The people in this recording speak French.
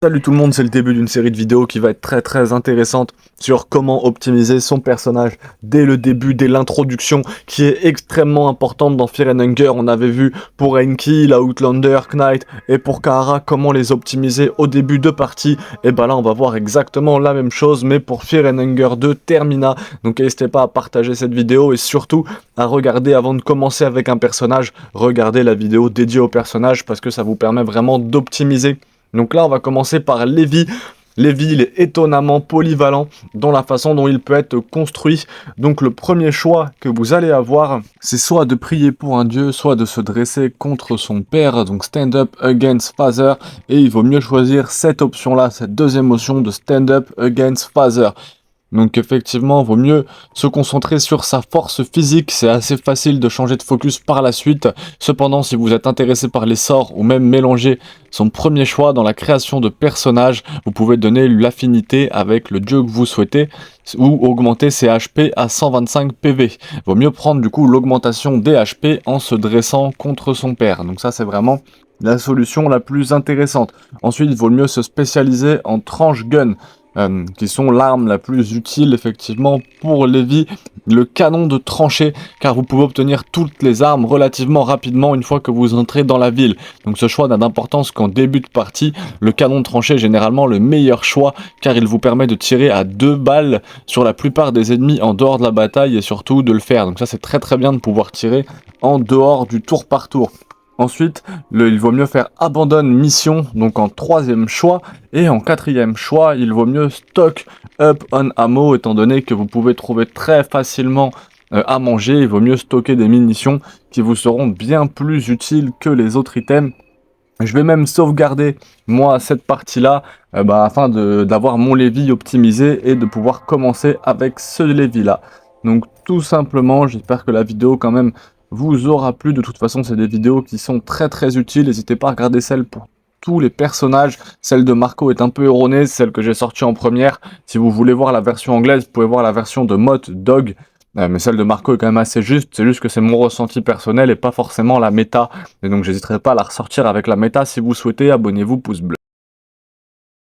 Salut tout le monde, c'est le début d'une série de vidéos qui va être très intéressante sur comment optimiser son personnage dès le début, dès l'introduction, qui est extrêmement importante dans Fear and Hunger. On avait vu pour Enki, la Outlander, Knight et pour Kahara comment les optimiser au début de partie. Et bah là on va voir exactement la même chose mais pour Fear and Hunger 2 Termina. Donc n'hésitez pas à partager cette vidéo et surtout à regarder avant de commencer avec un personnage, regardez la vidéo dédiée au personnage parce que ça vous permet vraiment d'optimiser. Donc là, on va commencer par Levi. Levi, il est étonnamment polyvalent dans la façon dont il peut être construit. Donc le premier choix que vous allez avoir, c'est soit de prier pour un dieu, soit de se dresser contre son père, donc stand up against father. Et il vaut mieux choisir cette option-là, cette deuxième option de stand up against father. Donc effectivement, il vaut mieux se concentrer sur sa force physique, c'est assez facile de changer de focus par la suite. Cependant, si vous êtes intéressé par les sorts ou même mélanger son premier choix dans la création de personnages, vous pouvez donner l'affinité avec le dieu que vous souhaitez ou augmenter ses HP à 125 PV. Il vaut mieux prendre du coup l'augmentation des HP en se dressant contre son père. Donc ça c'est vraiment la solution la plus intéressante. Ensuite, il vaut mieux se spécialiser en tranche gun. Qui sont l'arme la plus utile effectivement pour Levi, le canon de tranchée, car vous pouvez obtenir toutes les armes relativement rapidement une fois que vous entrez dans la ville. Donc ce choix n'a d'importance qu'en début de partie. Le canon de tranchée est généralement le meilleur choix, car il vous permet de tirer à 2 balles sur la plupart des ennemis en dehors de la bataille et surtout de le faire. Donc ça c'est très bien de pouvoir tirer en dehors du tour par tour. Ensuite, il vaut mieux faire abandonne mission, donc en troisième choix. Et en quatrième choix, il vaut mieux stock up on ammo, étant donné que vous pouvez trouver très facilement à manger. Il vaut mieux stocker des munitions qui vous seront bien plus utiles que les autres items. Je vais même sauvegarder, moi, cette partie-là, afin d'avoir mon Levi optimisé et de pouvoir commencer avec ce Levi-là. Donc, tout simplement, j'espère que la vidéo, quand même, vous aura plu. De toute façon, c'est des vidéos qui sont très utiles. N'hésitez pas à regarder celle pour tous les personnages. Celle de Marco est un peu erronée, celle que j'ai sortie en première. Si vous voulez voir la version anglaise, vous pouvez voir la version de Mott Dog. Mais celle de Marco est quand même assez juste, c'est juste que c'est mon ressenti personnel et pas forcément la méta. Et donc j'hésiterai pas à la ressortir avec la méta si vous souhaitez. Abonnez-vous, pouce bleu.